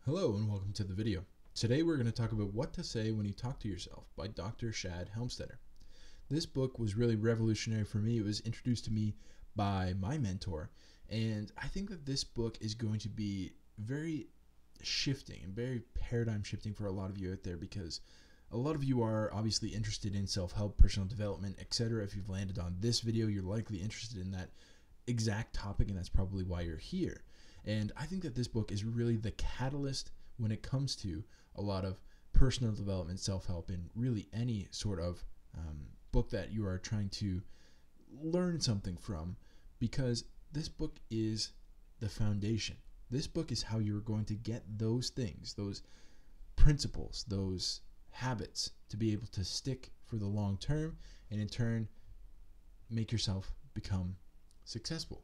Hello and welcome to the video. Today we're going to talk about what to say when you talk to yourself by Dr. Shad Helmstetter. This book was really revolutionary for me. It was introduced to me by my mentor, and I think that this book is going to be very shifting and very paradigm shifting for a lot of you out there, because a lot of you are obviously interested in self-help, personal development, etc. If you've landed on this video, you're likely interested in that exact topic, and that's probably why you're here. And I think that this book is really the catalyst when it comes to a lot of personal development, self-help, and really any sort of book that you are trying to learn something from, because this book is the foundation. This book is how you're going to get those things, those principles, those habits to be able to stick for the long term, and in turn make yourself become successful.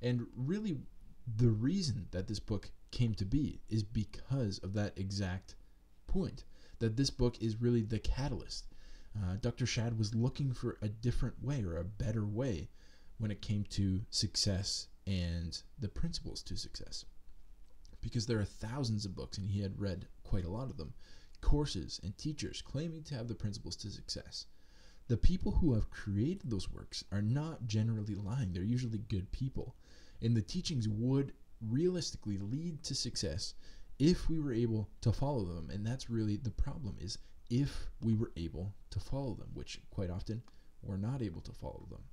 And really, the reason that this book came to be is because of that exact point, that this book is really the catalyst. Dr. Shad was looking for a different way, or a better way, when it came to success and the principles to success. Because there are thousands of books, and he had read quite a lot of them, courses and teachers claiming to have the principles to success. The people who have created those works are not generally lying. They're usually good people. And the teachings would realistically lead to success if we were able to follow them. And that's really the problem, is if we were able to follow them, which quite often we're not able to follow them.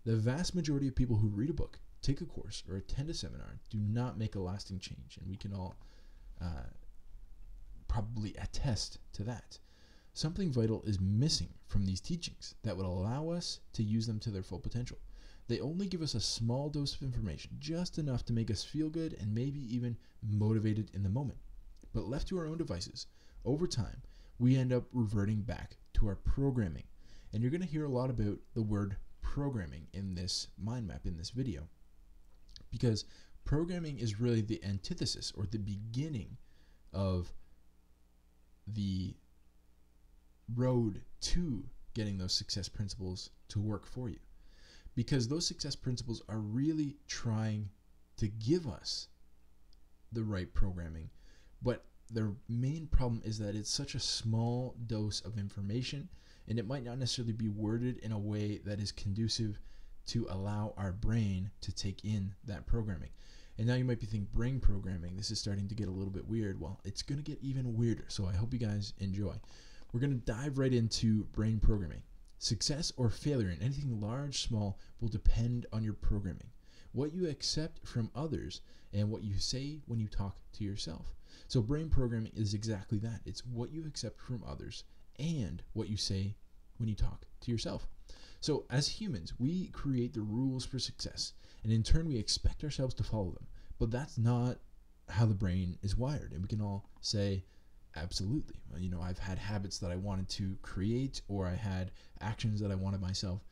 The vast majority of people who read a book, take a course, or attend a seminar do not make a lasting change. And we can all probably attest to that. Something vital is missing from these teachings that would allow us to use them to their full potential. They only give us a small dose of information, just enough to make us feel good and maybe even motivated in the moment. But left to our own devices, over time, we end up reverting back to our programming. And you're going to hear a lot about the word programming in this mind map, in this video, because programming is really the antithesis, or the beginning of the road to getting those success principles to work for you. Because those success principles are really trying to give us the right programming, but their main problem is that it's such a small dose of information, and it might not necessarily be worded in a way that is conducive to allow our brain to take in that programming. And now you might be thinking, brain programming, this is starting to get a little bit weird. Well, it's going to get even weirder, so I hope you guys enjoy. We're going to dive right into brain programming. Success or failure in anything large, small, will depend on your programming, what you accept from others, and what you say when you talk to yourself. So brain programming is exactly that. It's what you accept from others and what you say when you talk to yourself. So as humans, we create the rules for success, and in turn we expect ourselves to follow them. But that's not how the brain is wired. And we can all say, absolutely. I've had habits that I wanted to create, or I had actions that I wanted myself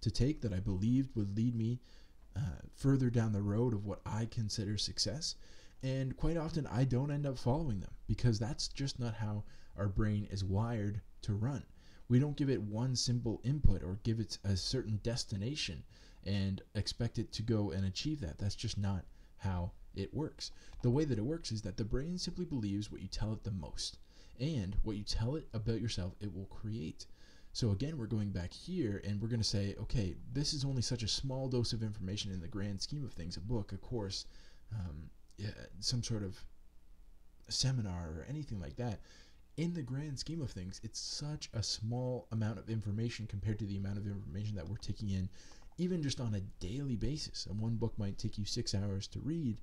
to take that I believed would lead me further down the road of what I consider success. And quite often I don't end up following them, because that's just not how our brain is wired to run. We don't give it one simple input or give it a certain destination and expect it to go and achieve that. That's just not how it works. The way that it works is that the brain simply believes what you tell it the most, and what you tell it about yourself, it will create. So again, we're going back here, and we're going to say, okay, this is only such a small dose of information in the grand scheme of things, a book, a course, some sort of seminar or anything like that. In the grand scheme of things, it's such a small amount of information compared to the amount of information that we're taking in, even just on a daily basis. And one book might take you 6 hours to read,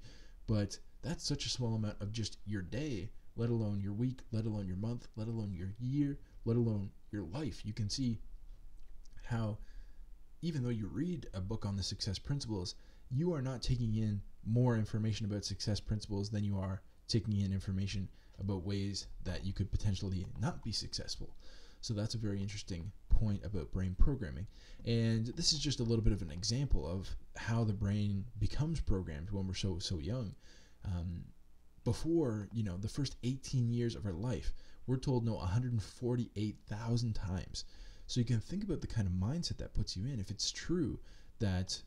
but that's such a small amount of just your day, let alone your week, let alone your month, let alone your year, let alone your life. You can see how, even though you read a book on the success principles, you are not taking in more information about success principles than you are taking in information about ways that you could potentially not be successful. So that's a very interesting point about brain programming. And this is just a little bit of an example of how the brain becomes programmed when we're so young. Before, the first 18 years of our life, we're told no 148,000 times. So you can think about the kind of mindset that puts you in. If it's true that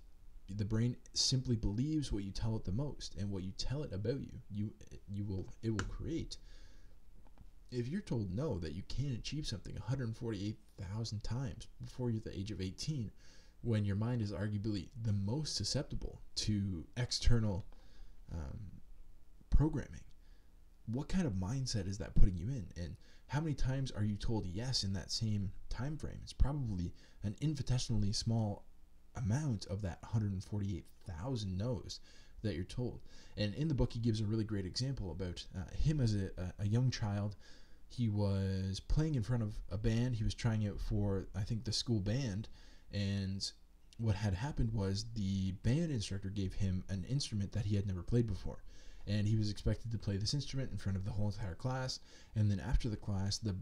the brain simply believes what you tell it the most, and what you tell it about you, it will create. If you're told no, that you can't achieve something 148,000 times before you're the age of 18, when your mind is arguably the most susceptible to external programming, what kind of mindset is that putting you in? And how many times are you told yes in that same time frame? It's probably an infinitesimally small amount of that 148,000 no's that you're told. And in the book, he gives a really great example about him as a young child. He was playing in front of a band. He was trying out for, I think, the school band. And what had happened was the band instructor gave him an instrument that he had never played before. And he was expected to play this instrument in front of the whole entire class. And then after the class, the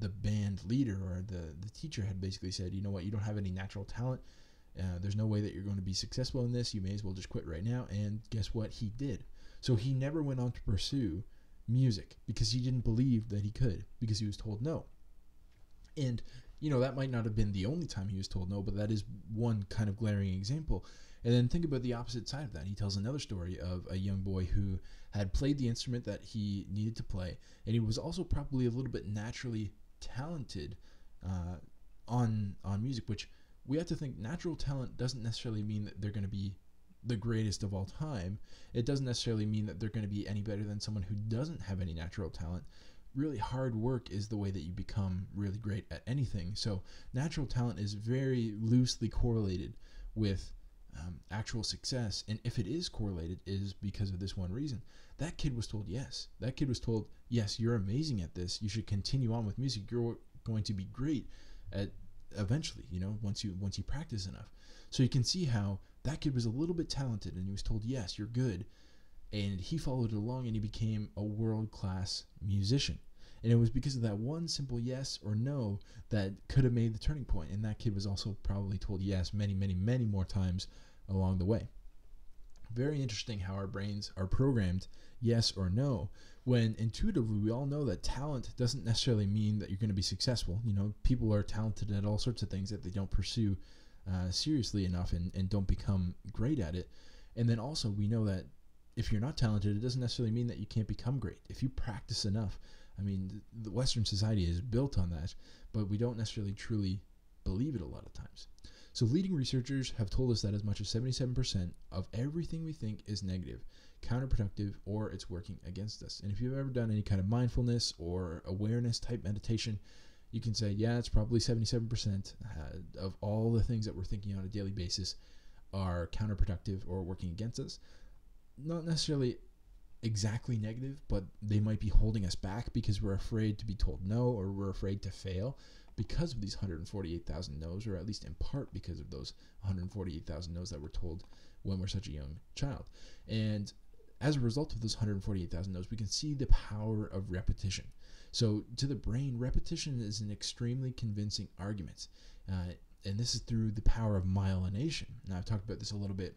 band leader or the teacher had basically said, you know what, you don't have any natural talent. There's no way that you're going to be successful in this. You may as well just quit right now. And guess what? He did. So he never went on to pursue music because he didn't believe that he could, because he was told no. And, you know, that might not have been the only time he was told no, but that is one kind of glaring example. And then think about the opposite side of that. He tells another story of a young boy who had played the instrument that he needed to play, and he was also probably a little bit naturally talented on music, which we have to think natural talent doesn't necessarily mean that they're going to be the greatest of all time. It doesn't necessarily mean that they're going to be any better than someone who doesn't have any natural talent. Really hard work is the way that you become really great at anything. So natural talent is very loosely correlated with actual success. And if it is correlated, it is because of this one reason. That kid was told yes. That kid was told, yes, you're amazing at this. You should continue on with music. You're going to be great at eventually, you know, once you practice enough. So you can see how that kid was a little bit talented and he was told, yes, you're good. And he followed it along and he became a world-class musician. And it was because of that one simple yes or no that could have made the turning point. And that kid was also probably told yes many, many, many more times along the way. Very interesting how our brains are programmed yes or no, when intuitively we all know that talent doesn't necessarily mean that you're going to be successful. You know, people are talented at all sorts of things that they don't pursue seriously enough and don't become great at it. And then also we know that if you're not talented, it doesn't necessarily mean that you can't become great. If you practice enough, I mean, the Western society is built on that, but we don't necessarily truly believe it a lot of times. So leading researchers have told us that as much as 77% of everything we think is negative, counterproductive, or it's working against us. And if you've ever done any kind of mindfulness or awareness type meditation, you can say, yeah, it's probably 77% of all the things that we're thinking on a daily basis are counterproductive or working against us. Not necessarily exactly negative, but they might be holding us back because we're afraid to be told no, or we're afraid to fail because of these 148,000 no's, or at least in part because of those 148,000 no's that we're told when we're such a young child. And as a result of those 148,000 no's, we can see the power of repetition. So to the brain, repetition is an extremely convincing argument. And this is through the power of myelination. Now, I've talked about this a little bit,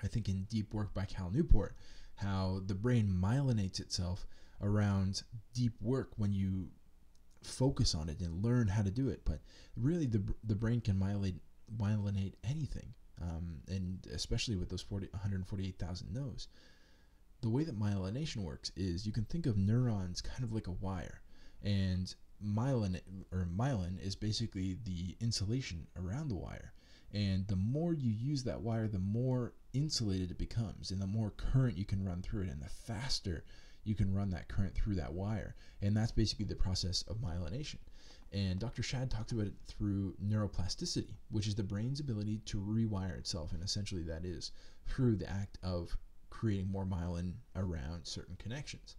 I think, in Deep Work by Cal Newport, how the brain myelinates itself around deep work when you focus on it and learn how to do it. But really, the brain can myelinate anything, and especially with those 148,000 no's. The way that myelination works is you can think of neurons kind of like a wire, and myelin is basically the insulation around the wire. And the more you use that wire, the more insulated it becomes, and the more current you can run through it, and the faster you can run that current through that wire. And that's basically the process of myelination. And Dr. Shad talks about it through neuroplasticity, which is the brain's ability to rewire itself. And essentially that is through the act of creating more myelin around certain connections.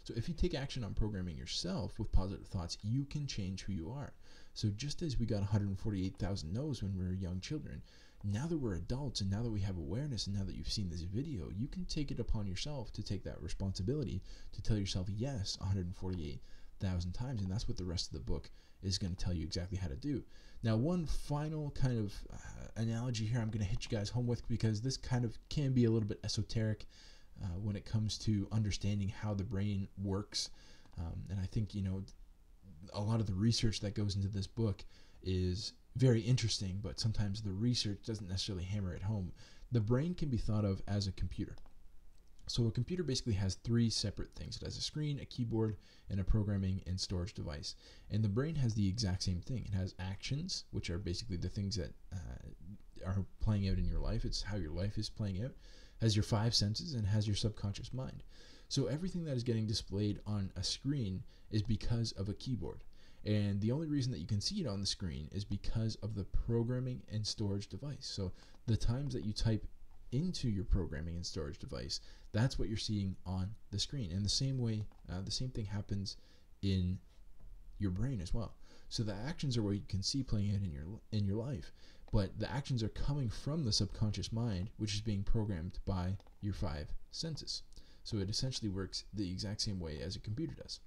So if you take action on programming yourself with positive thoughts, you can change who you are. So just as we got 148,000 no's when we were young children, now that we're adults and now that we have awareness and now that you've seen this video, you can take it upon yourself to take that responsibility to tell yourself yes 148,000 times. And that's what the rest of the book is going to tell you exactly how to do. Now, one final kind of analogy here I'm going to hit you guys home with, because this kind of can be a little bit esoteric when it comes to understanding how the brain works. And I think, you know, a lot of the research that goes into this book is very interesting, but sometimes the research doesn't necessarily hammer it home. The brain can be thought of as a computer. So a computer basically has three separate things. It has a screen, a keyboard, and a programming and storage device. And the brain has the exact same thing. It has actions, which are basically the things that are playing out in your life. It's how your life is playing out. It has your five senses and has your subconscious mind. So everything that is getting displayed on a screen is because of a keyboard. And the only reason that you can see it on the screen is because of the programming and storage device. So the times that you type into your programming and storage device, that's what you're seeing on the screen. And the same way, the same thing happens in your brain as well. So the actions are what you can see playing out in your life, but the actions are coming from the subconscious mind, which is being programmed by your five senses. So it essentially works the exact same way as a computer does.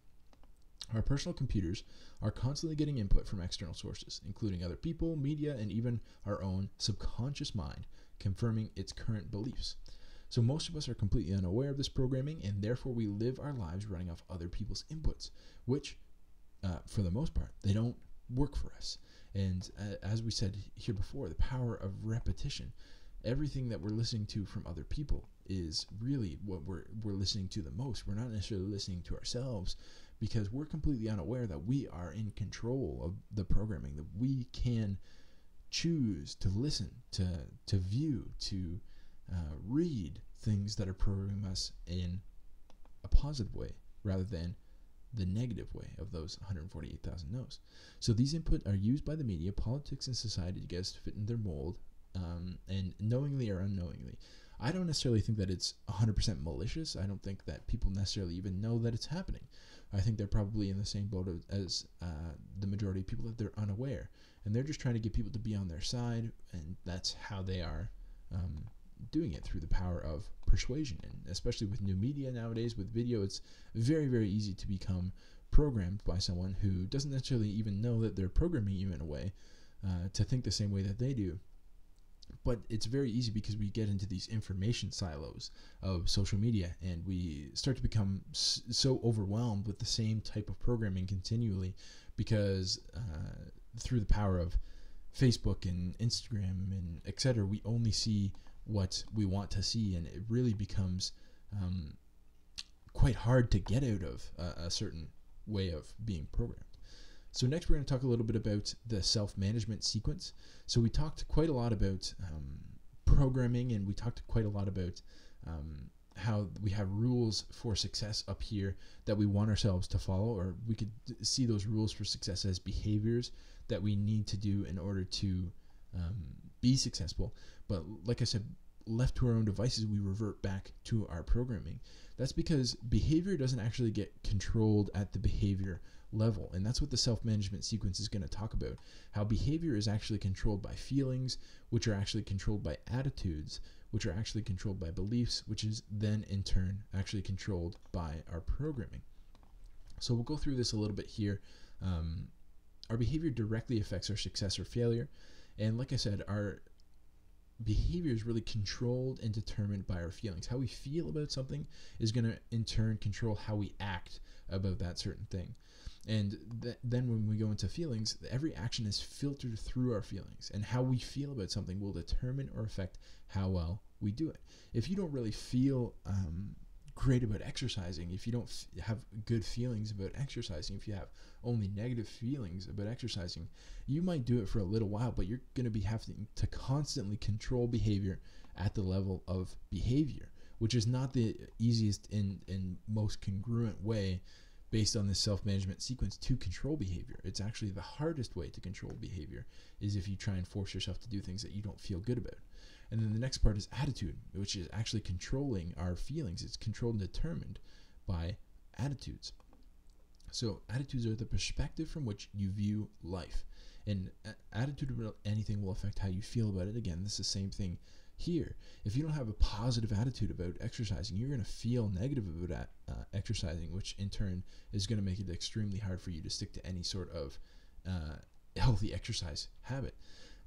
Our personal computers are constantly getting input from external sources, including other people, media, and even our own subconscious mind, confirming its current beliefs. So most of us are completely unaware of this programming, and therefore we live our lives running off other people's inputs, which, for the most part, they don't work for us. And as we said here before, the power of repetition. Everything that we're listening to from other people is really what we're listening to the most. We're not necessarily listening to ourselves, because we're completely unaware that we are in control of the programming, that we can choose to listen, to view, to read things that are programming us in a positive way rather than the negative way of those 148,000 no's. So these input are used by the media, politics, and society to get us to fit in their mold, and knowingly or unknowingly. I don't necessarily think that it's 100% malicious. I don't think that people necessarily even know that it's happening. I think they're probably in the same boat as the majority of people, that they're unaware. And they're just trying to get people to be on their side, and that's how they are doing it, through the power of persuasion. And especially with new media nowadays, with video, it's very, very easy to become programmed by someone who doesn't necessarily even know that they're programming you in a way to think the same way that they do. But it's very easy because we get into these information silos of social media, and we start to become so overwhelmed with the same type of programming continually, because through the power of Facebook and Instagram and etc., we only see what we want to see, and it really becomes quite hard to get out of a certain way of being programmed. So next we're going to talk a little bit about the self-management sequence. So we talked quite a lot about programming, and we talked quite a lot about how we have rules for success up here that we want ourselves to follow, or we could see those rules for success as behaviors that we need to do in order to be successful. But like I said, left to our own devices, we revert back to our programming. That's because behavior doesn't actually get controlled at the behavior level, and that's what the self-management sequence is going to talk about. How behavior is actually controlled by feelings, which are actually controlled by attitudes, which are actually controlled by beliefs, which is then in turn actually controlled by our programming. So we'll go through this a little bit here. Our behavior directly affects our success or failure, and like I said, our behavior is really controlled and determined by our feelings. How we feel about something is going to in turn control how we act about that certain thing. And then when we go into feelings, every action is filtered through our feelings, and how we feel about something will determine or affect how well we do it. If you don't really feel great about exercising, if you don't have good feelings about exercising, if you have only negative feelings about exercising, you might do it for a little while, but you're going to be having to constantly control behavior at the level of behavior, which is not the easiest and most congruent way based on this self-management sequence to control behavior. It's actually the hardest way to control behavior, is if you try and force yourself to do things that you don't feel good about. And then the next part is attitude, which is actually controlling our feelings. It's controlled and determined by attitudes. So attitudes are the perspective from which you view life. And attitude about anything will affect how you feel about it. Again, this is the same thing here. If you don't have a positive attitude about exercising, you're going to feel negative about exercising, which in turn is going to make it extremely hard for you to stick to any sort of healthy exercise habit.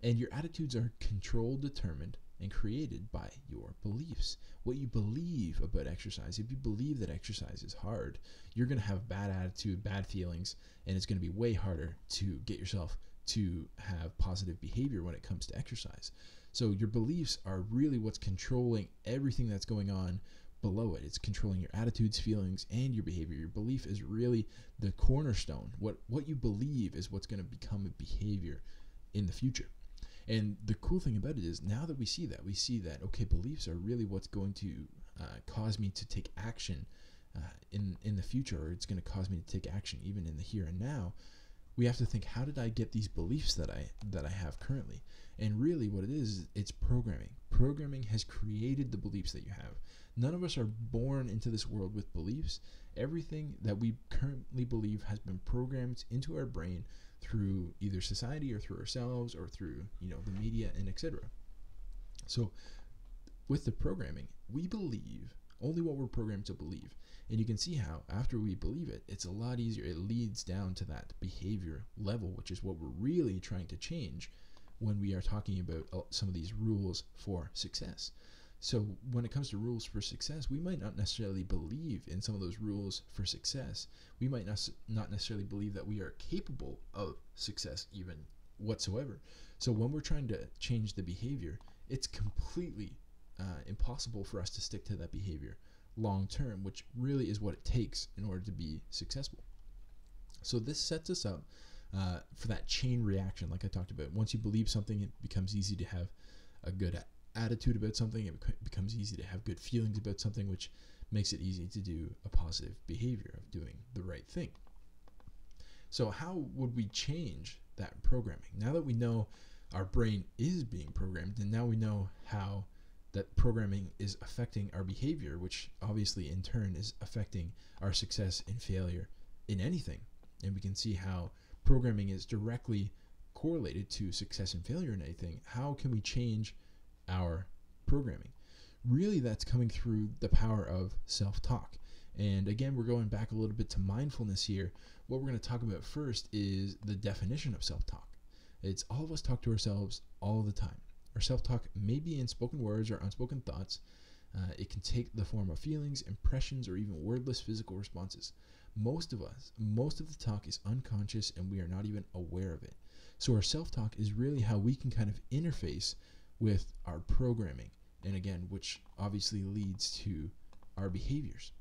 And your attitudes are controlled, determined, and created by your beliefs. What you believe about exercise. If you believe that exercise is hard, you're going to have bad attitude, bad feelings, and it's going to be way harder to get yourself to have positive behavior when it comes to exercise. So your beliefs are really what's controlling everything that's going on below it. It's controlling your attitudes, feelings, and your behavior. Your belief is really the cornerstone. What you believe is what's going to become a behavior in the future. And the cool thing about it is, now that we see that, okay, beliefs are really what's going to cause me to take action in the future, or it's going to cause me to take action even in the here and now. We have to think, how did I get these beliefs that I have currently? And really what it is, it's programming. Programming has created the beliefs that you have. None of us are born into this world with beliefs. Everything that we currently believe has been programmed into our brain through either society or through ourselves or through, the media and etc. So with the programming, we believe only what we're programmed to believe. And you can see how after we believe it, it's a lot easier. It leads down to that behavior level, which is what we're really trying to change when we are talking about some of these rules for success. So when it comes to rules for success, we might not necessarily believe in some of those rules for success. We might not necessarily believe that we are capable of success even whatsoever. So when we're trying to change the behavior, it's completely impossible for us to stick to that behavior long term, which really is what it takes in order to be successful. So this sets us up for that chain reaction, like I talked about. Once you believe something, it becomes easy to have a good attitude about something. It becomes easy to have good feelings about something, which makes it easy to do a positive behavior of doing the right thing. So how would we change that programming? Now that we know our brain is being programmed, and now we know how that programming is affecting our behavior, which obviously in turn is affecting our success and failure in anything. And we can see how programming is directly correlated to success and failure in anything. How can we change our programming? Really, that's coming through the power of self-talk. And again, we're going back a little bit to mindfulness here. What we're going to talk about first is the definition of self-talk. It's all of us talk to ourselves all the time. Our self-talk may be in spoken words or unspoken thoughts. It can take the form of feelings, impressions, or even wordless physical responses. Most of the talk is unconscious, and we are not even aware of it. So our self-talk is really how we can kind of interface with our programming, and again, which obviously leads to our behaviors.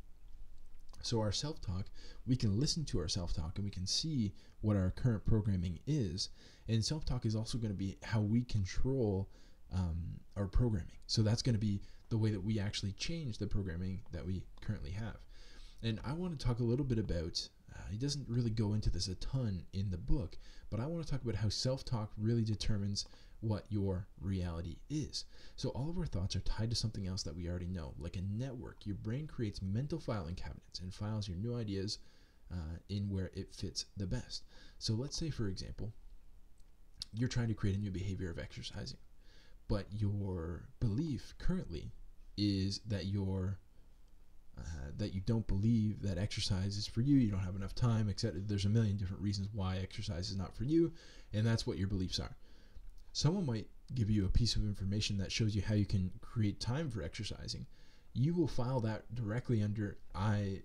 So our self-talk, we can listen to our self-talk and we can see what our current programming is. And self-talk is also going to be how we control our programming. So that's going to be the way that we actually change the programming that we currently have. And I want to talk a little bit about, he doesn't really go into this a ton in the book, but I want to talk about how self-talk really determines what your reality is. So all of our thoughts are tied to something else that we already know. Like a network, your brain creates mental filing cabinets and files your new ideas in where it fits the best. So let's say, for example, you're trying to create a new behavior of exercising, but your belief currently is that that you don't believe that exercise is for you, you don't have enough time, etc. There's a million different reasons why exercise is not for you, and that's what your beliefs are. Someone might give you a piece of information that shows you how you can create time for exercising. You will file that directly under, I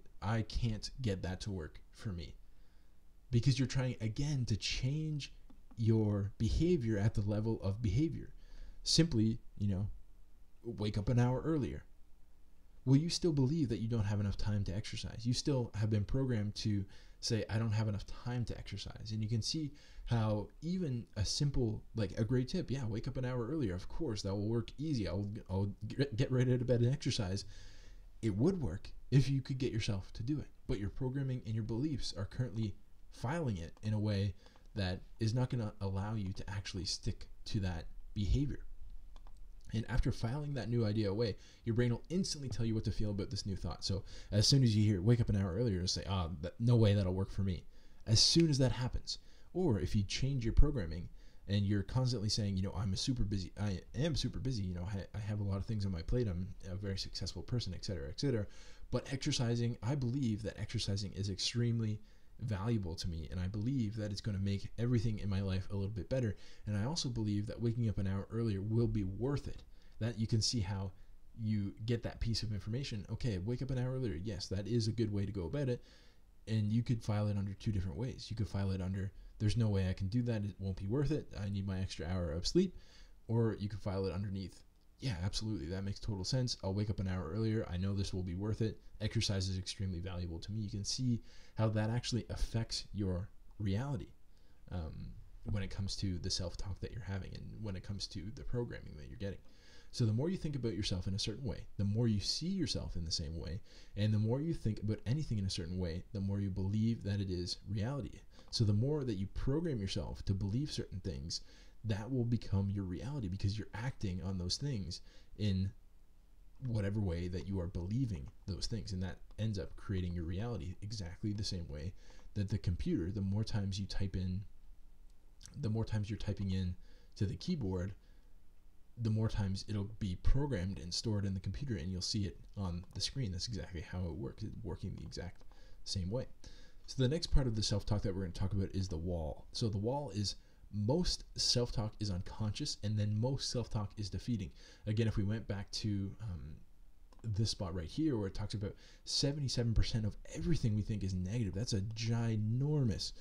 can't get that to work for me. Because you're trying, again, to change your behavior at the level of behavior. Simply, wake up an hour earlier. Well, you still believe that you don't have enough time to exercise. You still have been programmed to say, I don't have enough time to exercise. And you can see how even a simple, like a great tip, wake up an hour earlier. Of course, that will work easy. I'll get right out of bed and exercise. It would work if you could get yourself to do it. But your programming and your beliefs are currently filing it in a way that is not going to allow you to actually stick to that behavior. And after filing that new idea away, your brain will instantly tell you what to feel about this new thought. So as soon as you hear wake up an hour earlier, you'll say, no way that'll work for me. As soon as that happens. Or if you change your programming and you're constantly saying, I am super busy. I have a lot of things on my plate. I'm a very successful person, et cetera, et cetera. But exercising, I believe that exercising is extremely valuable to me, and I believe that it's going to make everything in my life a little bit better. And I also believe that waking up an hour earlier will be worth it. That you can see how you get that piece of information. Okay, wake up an hour earlier. Yes, that is a good way to go about it. And you could file it under two different ways. You could file it under, there's no way I can do that, it won't be worth it, I need my extra hour of sleep. Or you could file it underneath, yeah, absolutely, that makes total sense. I'll wake up an hour earlier. I know this will be worth it. Exercise is extremely valuable to me. You can see how that actually affects your reality when it comes to the self-talk that you're having and when it comes to the programming that you're getting. So the more you think about yourself in a certain way, the more you see yourself in the same way, and the more you think about anything in a certain way, the more you believe that it is reality. So the more that you program yourself to believe certain things, that will become your reality because you're acting on those things in whatever way that you are believing those things, and that ends up creating your reality exactly the same way that the computer, the more times you're typing in to the keyboard, the more times it'll be programmed and stored in the computer, and you'll see it on the screen. That's exactly how it works. It's working the exact same way. So the next part of the self-talk that we're going to talk about is the wall. So the wall is most self-talk is unconscious, and then most self-talk is defeating. Again, if we went back to this spot right here where it talks about 77% of everything we think is negative, that's a ginormous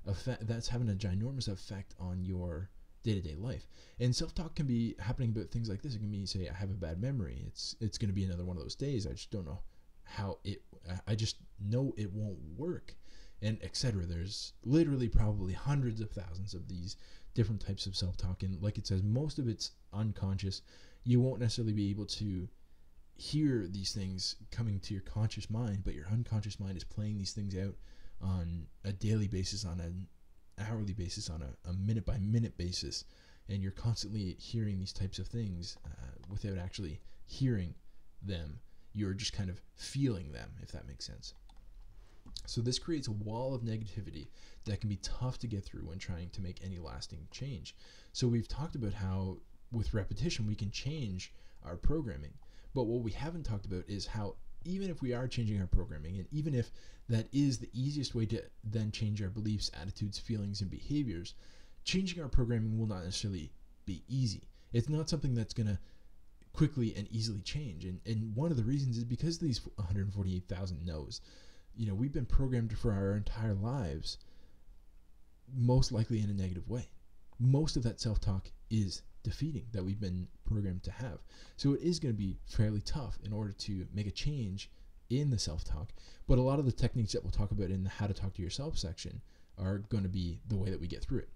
effect. That's having a ginormous effect on your day-to-day life. And self-talk can be happening about things like this. It can be, say, I have a bad memory. It's going to be another one of those days. I just don't know how I just know it won't work, and etc. There's literally probably hundreds of thousands of these different types of self-talk, and like it says, most of it's unconscious. You won't necessarily be able to hear these things coming to your conscious mind, but your unconscious mind is playing these things out on a daily basis, on an hourly basis, on a minute by minute basis, and you're constantly hearing these types of things without actually hearing them. You're just kind of feeling them, if that makes sense. So this creates a wall of negativity that can be tough to get through when trying to make any lasting change. So we've talked about how with repetition we can change our programming, but what we haven't talked about is how even if we are changing our programming, and even if that is the easiest way to then change our beliefs, attitudes, feelings, and behaviors, changing our programming will not necessarily be easy. It's not something that's going to quickly and easily change. And one of the reasons is because of these 148,000 no's. You know, we've been programmed for our entire lives, most likely in a negative way. Most of that self-talk is defeating that we've been programmed to have. So it is going to be fairly tough in order to make a change in the self-talk. But a lot of the techniques that we'll talk about in the How to Talk to Yourself section are going to be the way that we get through it.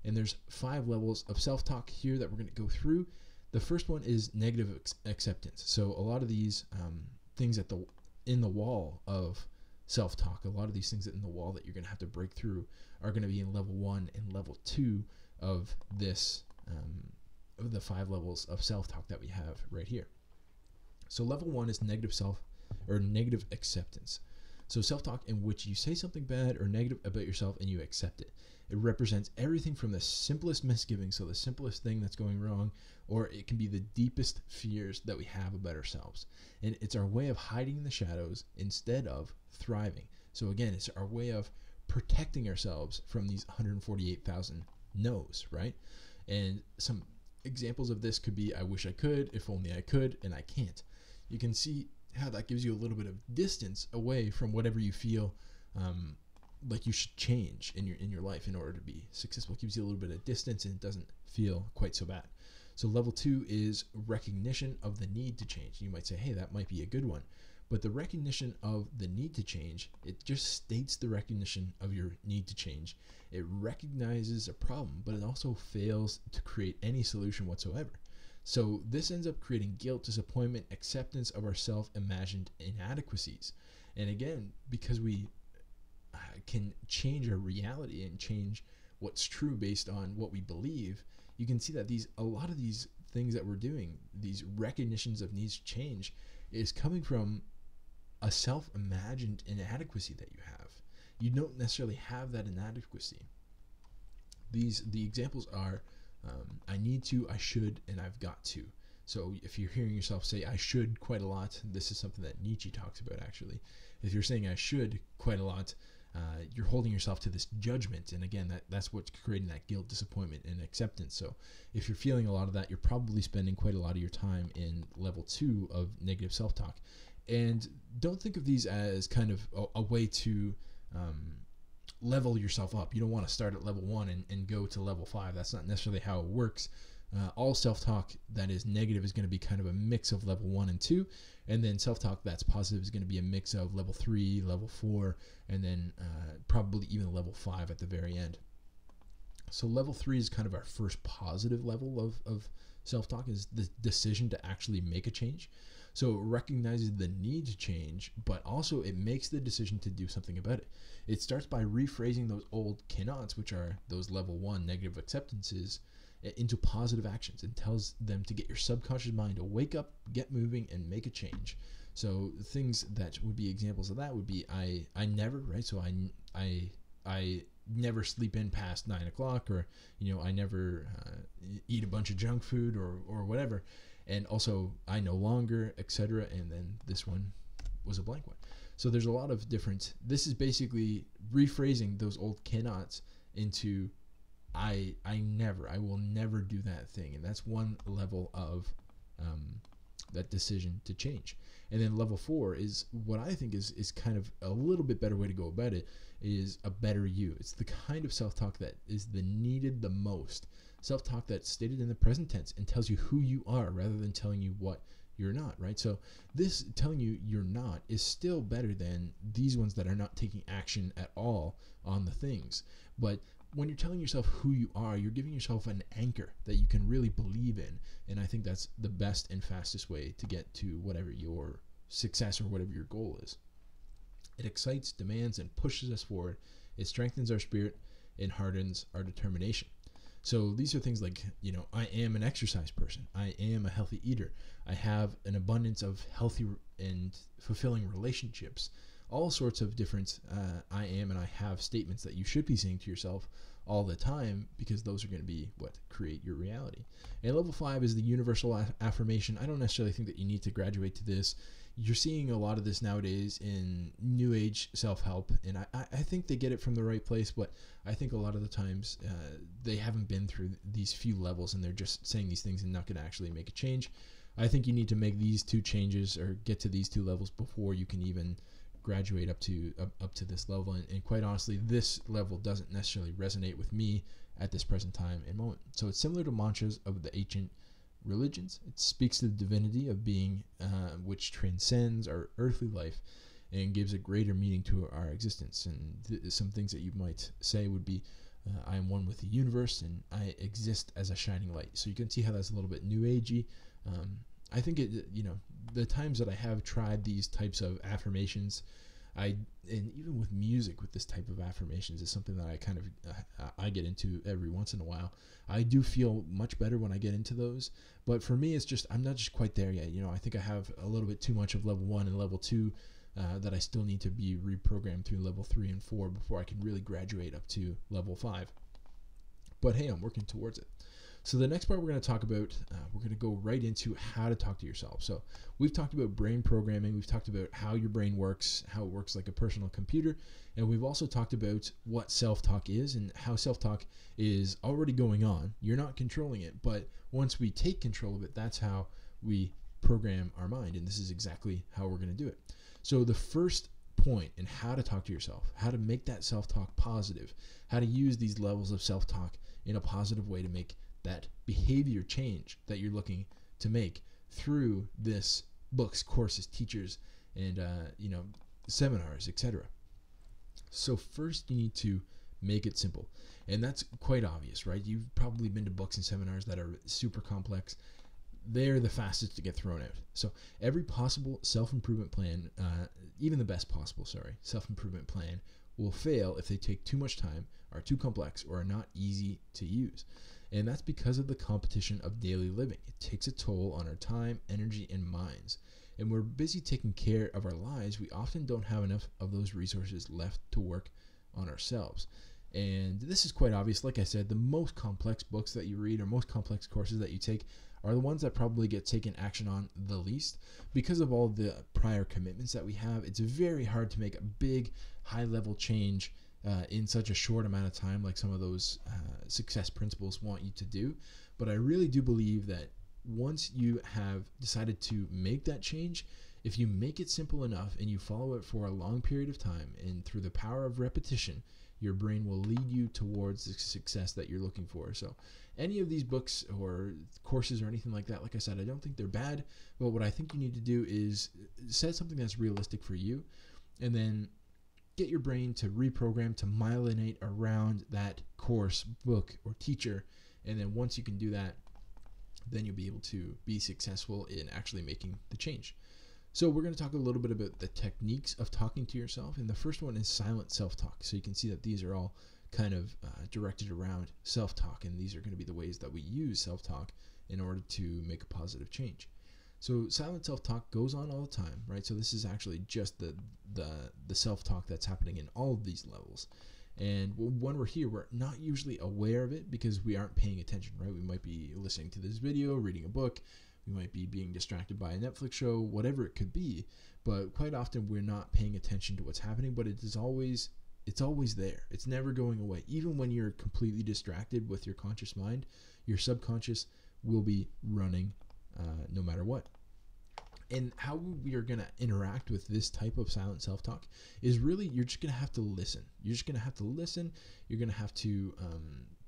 And there's 5 levels of self-talk here that we're going to go through. The first one is negative acceptance. So a lot of these things in the wall of self-talk, a lot of these things in the wall that you're going to have to break through are going to be in level 1 and level 2 of this of the 5 levels of self-talk that we have right here. So level 1 is negative acceptance. So self-talk in which you say something bad or negative about yourself and you accept it. It represents everything from the simplest misgiving, so the simplest thing that's going wrong, or it can be the deepest fears that we have about ourselves. And it's our way of hiding in the shadows instead of thriving. So again, it's our way of protecting ourselves from these 148,000 no's, right? And some examples of this could be, I wish I could, if only I could, and I can't. You can see how that gives you a little bit of distance away from whatever you feel like you should change in your life in order to be successful. It gives you a little bit of distance and it doesn't feel quite so bad. So level 2 is recognition of the need to change. You might say, hey, that might be a good one. But the recognition of the need to change, it just states the recognition of your need to change. It recognizes a problem, but it also fails to create any solution whatsoever. So this ends up creating guilt, disappointment, acceptance of our self-imagined inadequacies. And again, because we can change our reality and change what's true based on what we believe, you can see that a lot of these things that we're doing, these recognitions of needs to change, is coming from a self-imagined inadequacy that you have. You don't necessarily have that inadequacy. The examples are I need to, I should, and I've got to. So if you're hearing yourself say I should quite a lot, this is something that Nietzsche talks about actually. If you're saying I should quite a lot, you're holding yourself to this judgment, and again, that's what's creating that guilt, disappointment, and acceptance. So if you're feeling a lot of that, you're probably spending quite a lot of your time in level 2 of negative self-talk. And don't think of these as kind of a way to level yourself up. You don't want to start at level 1 and go to level 5. That's not necessarily how it works. All self-talk that is negative is going to be kind of a mix of level 1 and 2, and then self-talk that's positive is going to be a mix of level 3, level 4, and then probably even level 5 at the very end. So level 3 is kind of our first positive level of self-talk, is the decision to actually make a change. So it recognizes the need to change, but also it makes the decision to do something about it. It starts by rephrasing those old cannots, which are those level 1 negative acceptances, into positive actions, and tells them to get your subconscious mind to wake up, get moving, and make a change. So things that would be examples of that would be I never, right? So I never sleep in past 9 o'clock, or I never eat a bunch of junk food or whatever, and also I no longer, etc. And then this one was a blank one. So there's a lot of different. This is basically rephrasing those old cannots into I will never do that thing, and that's one level of that decision to change. And then level 4 is what I think is kind of a little bit better way to go about it, is a better you. It's the kind of self-talk that is needed the most. Self-talk that's stated in the present tense and tells you who you are rather than telling you what you're not, right? So this telling you you're not is still better than these ones that are not taking action at all on the things. But when you're telling yourself who you are, you're giving yourself an anchor that you can really believe in. And I think that's the best and fastest way to get to whatever your success or whatever your goal is. It excites, demands, and pushes us forward. It strengthens our spirit and hardens our determination. So these are things like, I am an exercise person. I am a healthy eater. I have an abundance of healthy and fulfilling relationships. All sorts of different I am and I have statements that you should be saying to yourself all the time, because those are going to be what create your reality. And level 5 is the universal affirmation. I don't necessarily think that you need to graduate to this. You're seeing a lot of this nowadays in new age self-help, and I think they get it from the right place, but I think a lot of the times they haven't been through these few levels, and they're just saying these things and not going to actually make a change. I think you need to make these 2 changes or get to these 2 levels before you can even graduate up to this level. And quite honestly, this level doesn't necessarily resonate with me at this present time and moment. So it's similar to mantras of the ancient religions. It speaks to the divinity of being, which transcends our earthly life and gives a greater meaning to our existence. And some things that you might say would be, I am one with the universe and I exist as a shining light. So you can see how that's a little bit new agey. I think the times that I have tried these types of affirmations, and even with music, with this type of affirmations, is something that I kind of I get into every once in a while. I do feel much better when I get into those, but for me, it's just I'm not just quite there yet. I think I have a little bit too much of level 1 and level 2 that I still need to be reprogrammed through level 3 and 4 before I can really graduate up to level 5. But hey, I'm working towards it. So the next part we're going to talk about, we're going to go right into how to talk to yourself. So we've talked about brain programming. We've talked about how your brain works, how it works like a personal computer. And we've also talked about what self-talk is and how self-talk is already going on. You're not controlling it, but once we take control of it, that's how we program our mind. And this is exactly how we're going to do it. So the first point in how to talk to yourself, how to make that self-talk positive, how to use these levels of self-talk in a positive way to make that behavior change that you're looking to make through this books, courses, teachers, and seminars, etc. So first you need to make it simple, and that's quite obvious, right? You've probably been to books and seminars that are super complex. They're the fastest to get thrown out. So every possible self-improvement plan, even the best possible, self-improvement plan will fail if they take too much time, are too complex, or are not easy to use. And that's because of the competition of daily living. It takes a toll on our time, energy, and minds. And we're busy taking care of our lives. We often don't have enough of those resources left to work on ourselves. And this is quite obvious. Like I said, the most complex books that you read or most complex courses that you take are the ones that probably get taken action on the least. Because of all the prior commitments that we have, it's very hard to make a big, high-level change in such a short amount of time, like some of those success principles want you to do. But I really do believe that once you have decided to make that change, If you make it simple enough and you follow it for a long period of time, and through the power of repetition, your brain will lead you towards the success that you're looking for. So any of these books or courses or anything like that, like I said, I don't think they're bad, but what I think you need to do is set something that's realistic for you, and then get your brain to reprogram, to myelinate around that course, book, or teacher. And then once you can do that, then you'll be able to be successful in actually making the change. So we're going to talk a little bit about the techniques of talking to yourself. And the first one is silent self-talk. So you can see that these are all kind of directed around self-talk. And these are going to be the ways that we use self-talk in order to make a positive change. So silent self-talk goes on all the time, right? So this is actually just the self-talk that's happening in all of these levels. And when we're here, we're not usually aware of it because we aren't paying attention, right? We might be listening to this video, reading a book. We might be being distracted by a Netflix show, whatever it could be. But quite often we're not paying attention to what's happening, but it's always there. It's never going away. Even when you're completely distracted with your conscious mind, your subconscious will be running no matter what. And how we are going to interact with this type of silent self-talk is really, you're just going to have to listen. You're just going to have to listen. You're going to have to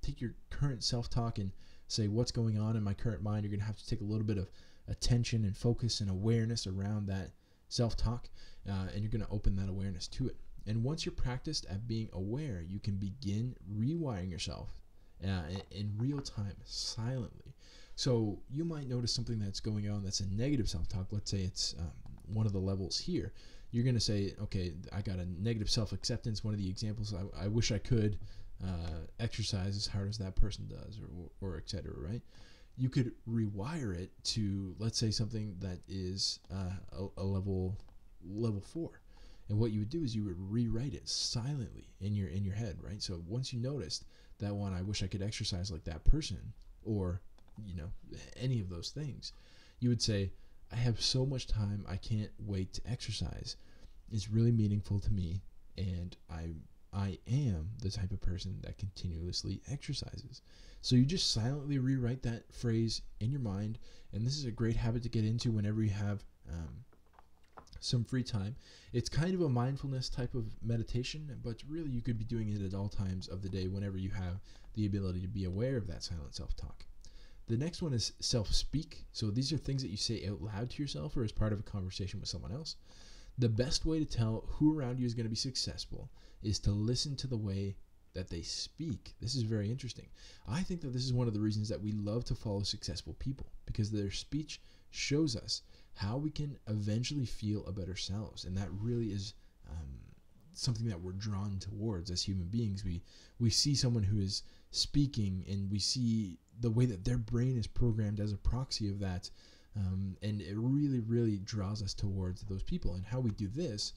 take your current self-talk and say, what's going on in my current mind? You're going to have to take a little bit of attention and focus and awareness around that self-talk, and you're going to open that awareness to it. And once you're practiced at being aware, you can begin rewiring yourself in real time, silently. So you might notice something that's going on that's a negative self-talk. Let's say it's one of the levels here. You're going to say, okay, I got a negative self-acceptance. One of the examples, I wish I could exercise as hard as that person does, or et cetera, right? You could rewire it to, let's say, something that is a level 4. And what you would do is you would rewrite it silently in your head, right? So once you noticed that one, I wish I could exercise like that person, or any of those things, you would say, I have so much time, I can't wait to exercise. It's really meaningful to me, and I am the type of person that continuously exercises. So you just silently rewrite that phrase in your mind, and this is a great habit to get into whenever you have some free time. It's kind of a mindfulness type of meditation, but really you could be doing it at all times of the day whenever you have the ability to be aware of that silent self-talk. The next one is self-speak. So these are things that you say out loud to yourself or as part of a conversation with someone else. The best way to tell who around you is going to be successful is to listen to the way that they speak. This is very interesting. I think that this is one of the reasons that we love to follow successful people, because their speech shows us how we can eventually feel about ourselves. And that really is something that we're drawn towards as human beings. We see someone who is speaking, and we see the way that their brain is programmed as a proxy of that, and it really, really draws us towards those people. And how we do this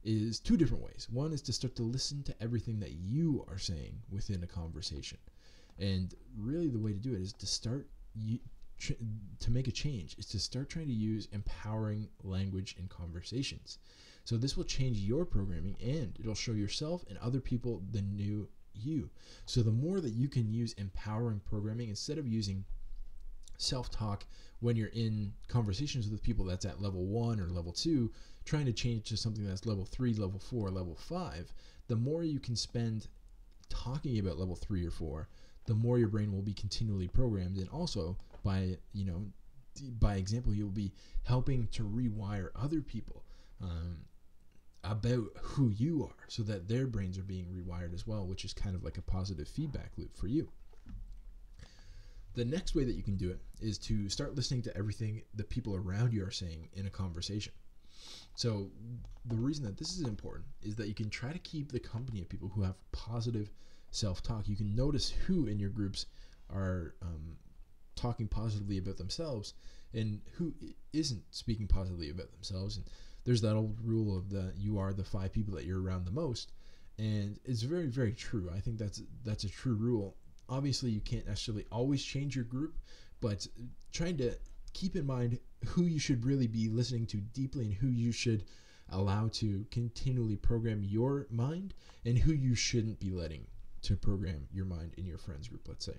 is 2 different ways. One is to start to listen to everything that you are saying within a conversation, and really the way to do it is to start to make a change is to start trying to use empowering language in conversations. So this will change your programming, and it'll show yourself and other people the new you. So the more that you can use empowering programming instead of using self-talk when you're in conversations with people that's at level 1 or level 2, trying to change to something that's level 3, level 4, level 5, the more you can spend talking about level 3 or 4, the more your brain will be continually programmed. And also by example, you'll be helping to rewire other people about who you are, so that their brains are being rewired as well, which is kind of like a positive feedback loop for you. The next way that you can do it is to start listening to everything the people around you are saying in a conversation. So the reason that this is important is that you can try to keep the company of people who have positive self-talk. You can notice who in your groups are talking positively about themselves and who isn't speaking positively about themselves. And there's that old rule of you are the 5 people that you're around the most, and it's very, very true. I think that's a true rule. Obviously, you can't necessarily always change your group, but trying to keep in mind who you should really be listening to deeply and who you should allow to continually program your mind, and who you shouldn't be letting to program your mind in your friends group, let's say.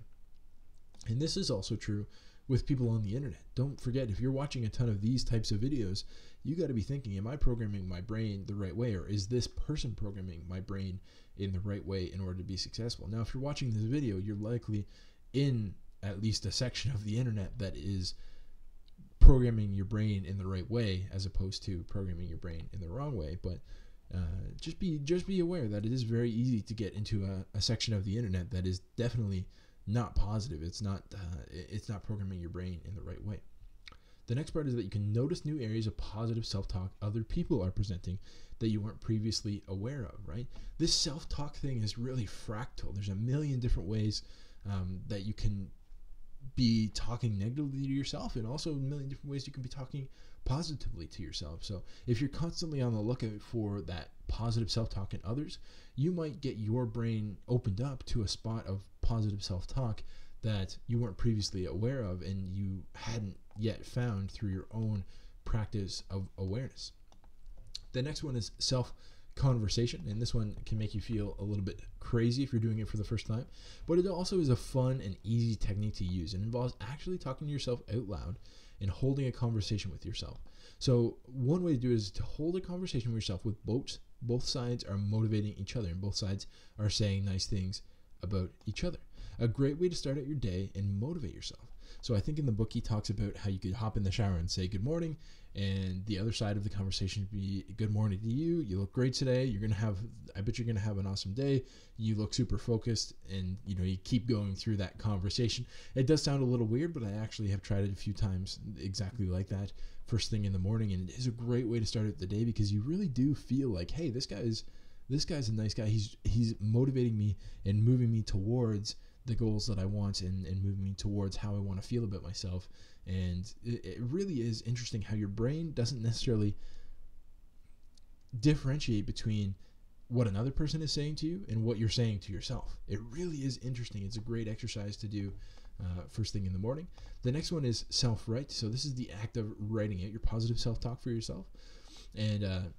And this is also true with people on the internet. Don't forget, if you're watching a ton of these types of videos, you got to be thinking, am I programming my brain the right way, or is this person programming my brain in the right way in order to be successful? Now, if you're watching this video, you're likely in at least a section of the internet that is programming your brain in the right way, as opposed to programming your brain in the wrong way. But just be aware that it is very easy to get into a section of the internet that is definitely not positive. It's not programming your brain in the right way. The next part is that you can notice new areas of positive self-talk other people are presenting that you weren't previously aware of, right? This self-talk thing is really fractal. There's a million different ways that you can be talking negatively to yourself, and also a million different ways you can be talking positively to yourself. So if you're constantly on the lookout for that positive self-talk in others, you might get your brain opened up to a spot of positive self-talk that you weren't previously aware of and you hadn't yet found through your own practice of awareness. The next one is self-conversation, and this one can make you feel a little bit crazy if you're doing it for the first time, but it also is a fun and easy technique to use. It involves actually talking to yourself out loud and holding a conversation with yourself. So one way to do it is to hold a conversation with yourself with both sides are motivating each other and both sides are saying nice things about each other. A great way to start out your day and motivate yourself. So I think in the book he talks about how you could hop in the shower and say good morning, and the other side of the conversation would be good morning to you. You look great today. I bet you're gonna have an awesome day. You look super focused, and you keep going through that conversation. It does sound a little weird, but I actually have tried it a few times exactly like that first thing in the morning, and it is a great way to start out the day because you really do feel like, hey, this guy's a nice guy. He's motivating me and moving me towards the goals that I want and moving me towards how I want to feel about myself. And it really is interesting how your brain doesn't necessarily differentiate between what another person is saying to you and what you're saying to yourself. It really is interesting. It's a great exercise to do first thing in the morning. The next one is self-write. So this is the act of writing out your positive self-talk for yourself. And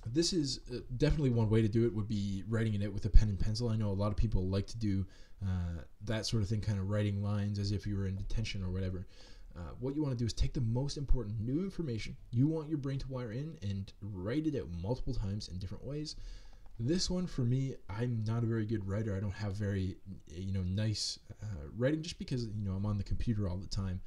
this is definitely one way to do it would be writing it out with a pen and pencil. I know a lot of people like to do that sort of thing, kind of writing lines as if you were in detention or whatever. What you want to do is take the most important new information you want your brain to wire in and write it out multiple times in different ways. This one, for me, I'm not a very good writer. I don't have very nice writing just because I'm on the computer all the time.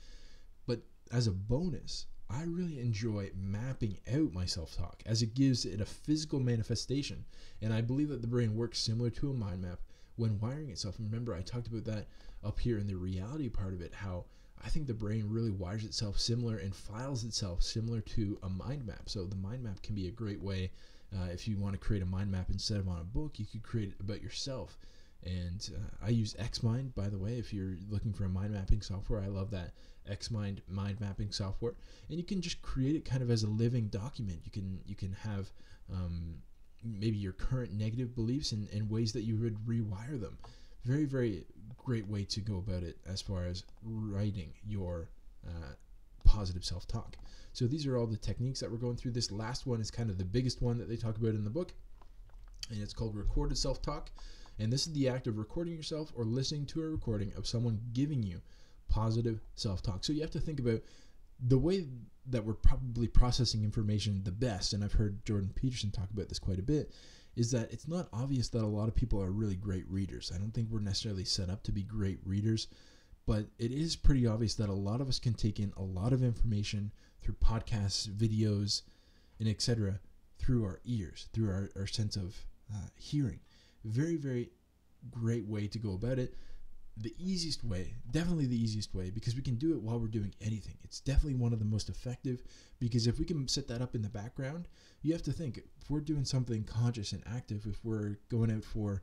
But as a bonus, I really enjoy mapping out my self-talk as it gives it a physical manifestation. And I believe that the brain works similar to a mind map when wiring itself. And remember, I talked about that up here in the reality part of it, how I think the brain really wires itself similar and files itself similar to a mind map. So the mind map can be a great way. If you want to create a mind map instead of on a book, you could create it about yourself. And I use Xmind, by the way, if you're looking for a mind mapping software. I love that Xmind mind mapping software. And you can just create it kind of as a living document. You can have maybe your current negative beliefs and ways that you would rewire them. Very, very great way to go about it as far as writing your positive self-talk. So these are all the techniques that we're going through. This last one is kind of the biggest one that they talk about in the book, and it's called recorded self-talk. And this is the act of recording yourself or listening to a recording of someone giving you positive self-talk. So you have to think about the way that we're probably processing information the best, and I've heard Jordan Peterson talk about this quite a bit, is that it's not obvious that a lot of people are really great readers. I don't think we're necessarily set up to be great readers, but it is pretty obvious that a lot of us can take in a lot of information through podcasts, videos, and etc. through our ears, through our sense of hearing. Very, very great way to go about it. The easiest way, definitely the easiest way, because we can do it while we're doing anything. It's definitely one of the most effective, because if we can set that up in the background, you have to think, if we're doing something conscious and active, if we're going out for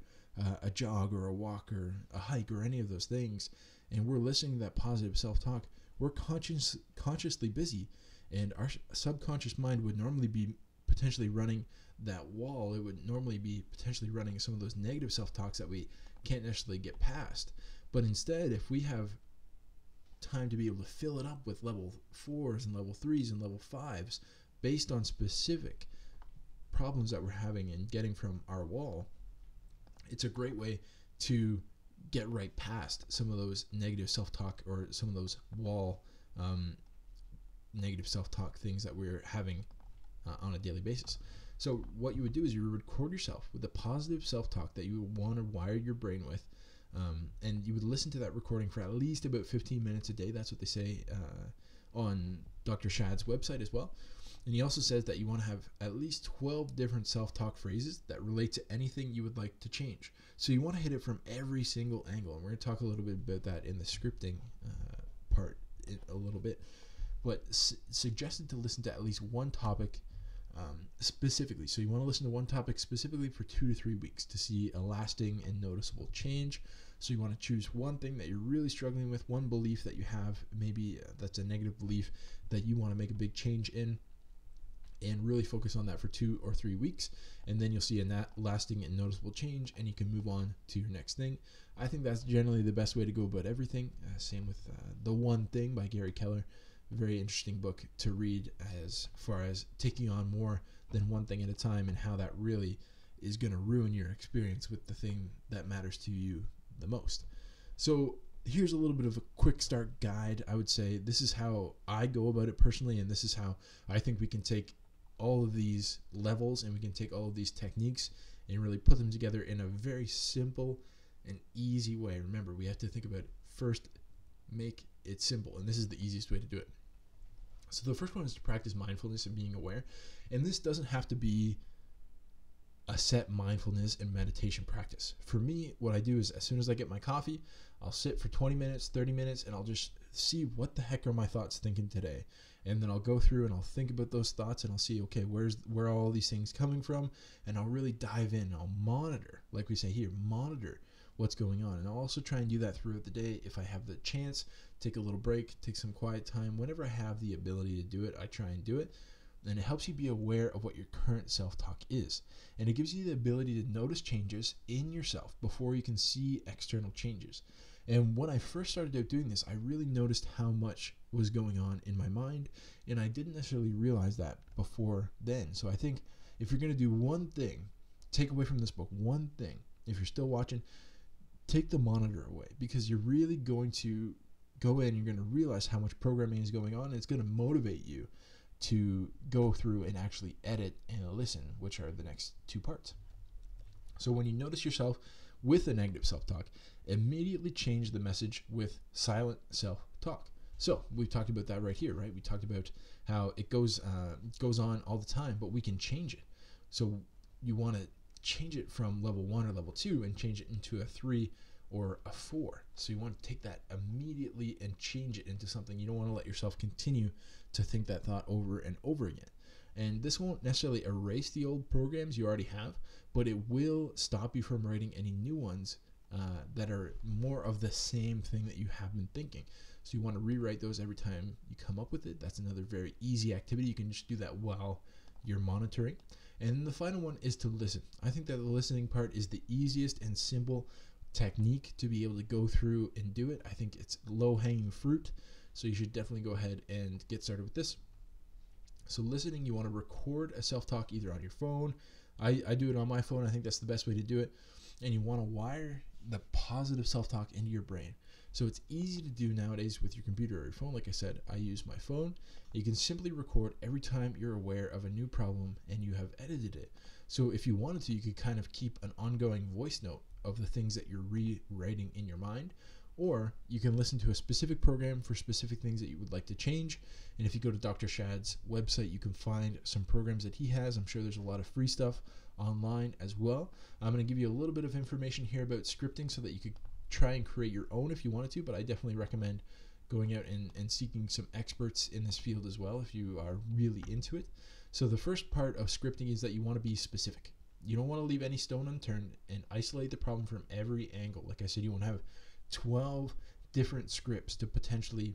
a jog or a walk or a hike or any of those things, and we're listening to that positive self-talk, we're consciously busy, and our subconscious mind would normally be potentially running that wall. It would normally be potentially running some of those negative self-talks that we can't necessarily get past. But instead, if we have time to be able to fill it up with level 4s and level 3s and level 5s based on specific problems that we're having and getting from our wall, it's a great way to get right past some of those negative self-talk or some of those wall negative self-talk things that we're having on a daily basis. So what you would do is you would record yourself with the positive self-talk that you would want to wire your brain with, and you would listen to that recording for at least about 15 minutes a day. That's what they say on Dr. Shad's website as well. And he also says that you want to have at least 12 different self-talk phrases that relate to anything you would like to change. So you want to hit it from every single angle. And we're going to talk a little bit about that in the scripting part in a little bit. But suggested to listen to at least one topic specifically. So you want to listen to one topic specifically for 2 to 3 weeks to see a lasting and noticeable change. So you want to choose one thing that you're really struggling with, one belief that you have, maybe that's a negative belief that you want to make a big change in, and really focus on that for 2 or 3 weeks, and then you'll see a lasting and noticeable change, and you can move on to your next thing. I think that's generally the best way to go about everything. Same with The One Thing by Gary Keller. Very interesting book to read as far as taking on more than one thing at a time, and how that really is going to ruin your experience with the thing that matters to you the most. So here's a little bit of a quick start guide. I would say this is how I go about it personally, and this is how I think we can take all of these levels and we can take all of these techniques and really put them together in a very simple and easy way. Remember, we have to think about first, make it simple, and this is the easiest way to do it. So the first one is to practice mindfulness and being aware, and this doesn't have to be a set mindfulness and meditation practice. For me, what I do is as soon as I get my coffee, I'll sit for 20 minutes, 30 minutes, and I'll just see what the heck are my thoughts thinking today. And then I'll go through and I'll think about those thoughts, and I'll see, okay, where are all these things coming from? And I'll really dive in. I'll monitor, like we say here, monitor what's going on. And I'll also try and do that throughout the day. If I have the chance, take a little break, take some quiet time. Whenever I have the ability to do it, I try and do it. And it helps you be aware of what your current self-talk is. And it gives you the ability to notice changes in yourself before you can see external changes. And when I first started out doing this, I really noticed how much was going on in my mind, and I didn't necessarily realize that before then. So I think if you're going to do one thing, take away from this book, one thing, if you're still watching, take the monitor away, because you're really going to go in, you're going to realize how much programming is going on, and it's going to motivate you to go through and actually edit and listen, which are the next two parts. So when you notice yourself with a negative self-talk, immediately change the message with silent self-talk. So we've talked about that right here, right? We talked about how it goes on all the time, but we can change it. So you want to change it from level 1 or level 2 and change it into a 3 or a 4. So you want to take that immediately and change it into something. You don't want to let yourself continue to think that thought over and over again. And this won't necessarily erase the old programs you already have, but it will stop you from writing any new ones that are more of the same thing that you have been thinking. So you want to rewrite those every time you come up with it. That's another very easy activity. You can just do that while you're monitoring. And the final one is to listen. I think that the listening part is the easiest and simple technique to be able to go through and do it. I think it's low-hanging fruit, so you should definitely go ahead and get started with this. So listening, you want to record a self-talk either on your phone. I do it on my phone. I think that's the best way to do it. And you want to wire the positive self-talk into your brain. So it's easy to do nowadays with your computer or your phone. Like I said, I use my phone. You can simply record every time you're aware of a new problem and you have edited it. So if you wanted to, you could kind of keep an ongoing voice note of the things that you're rewriting in your mind, or you can listen to a specific program for specific things that you would like to change. And if you go to Dr. Shad's website, you can find some programs that he has. I'm sure there's a lot of free stuff online as well. I'm going to give you a little bit of information here about scripting so that you could try and create your own if you wanted to, but I definitely recommend going out and seeking some experts in this field as well if you are really into it. So the first part of scripting is that you want to be specific. You don't want to leave any stone unturned and isolate the problem from every angle. Like I said, you want to have 12 different scripts to potentially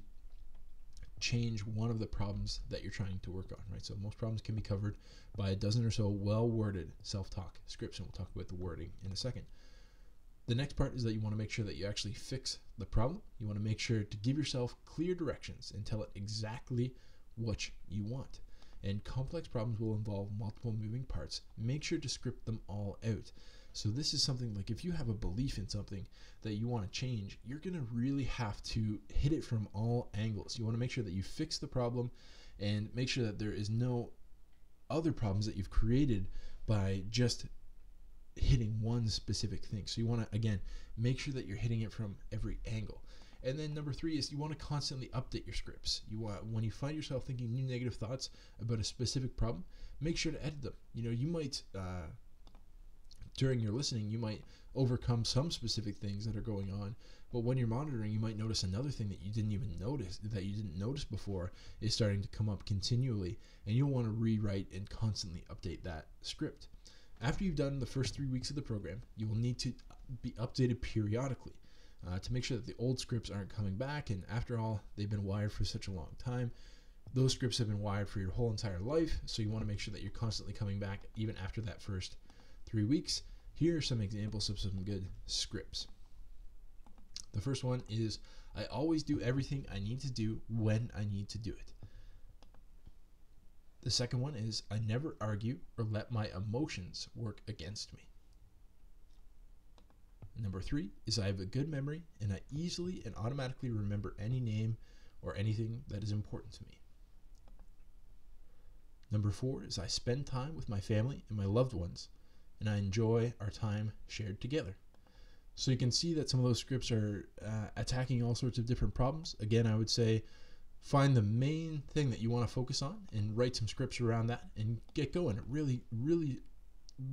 change one of the problems that you're trying to work on, right? So most problems can be covered by a dozen or so well-worded self-talk scripts, and we'll talk about the wording in a second. The next part is that you want to make sure that you actually fix the problem. You want to make sure to give yourself clear directions and tell it exactly what you want. And complex problems will involve multiple moving parts. Make sure to script them all out. So this is something like, if you have a belief in something that you want to change, you're going to really have to hit it from all angles. You want to make sure that you fix the problem and make sure that there is no other problems that you've created by just hitting one specific thing. So you want to, again, make sure that you're hitting it from every angle. And then number 3 is you want to constantly update your scripts. You want, when you find yourself thinking new negative thoughts about a specific problem, make sure to edit them. You might during your listening, you might overcome some specific things that are going on, but when you're monitoring, you might notice another thing that you didn't notice before is starting to come up continually, and you'll want to rewrite and constantly update that script. After you've done the first 3 weeks of the program, you will need to be updated periodically to make sure that the old scripts aren't coming back, and after all, they've been wired for such a long time. Those scripts have been wired for your whole entire life, so you want to make sure that you're constantly coming back even after that first 3 weeks. Here are some examples of some good scripts. The first one is, I always do everything I need to do when I need to do it. The second one is, I never argue or let my emotions work against me. Number 3 is, I have a good memory and I easily and automatically remember any name or anything that is important to me. Number 4 is, I spend time with my family and my loved ones, and I enjoy our time shared together. So you can see that some of those scripts are attacking all sorts of different problems. Again, I would say find the main thing that you want to focus on and write some scripts around that and get going. It really, really,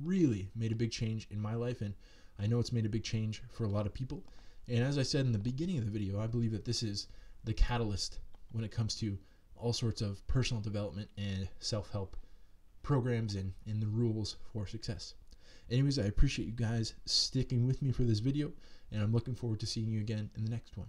really made a big change in my life, and I know it's made a big change for a lot of people. And as I said in the beginning of the video, I believe that this is the catalyst when it comes to all sorts of personal development and self-help programs and the rules for success. Anyways, I appreciate you guys sticking with me for this video, and I'm looking forward to seeing you again in the next one.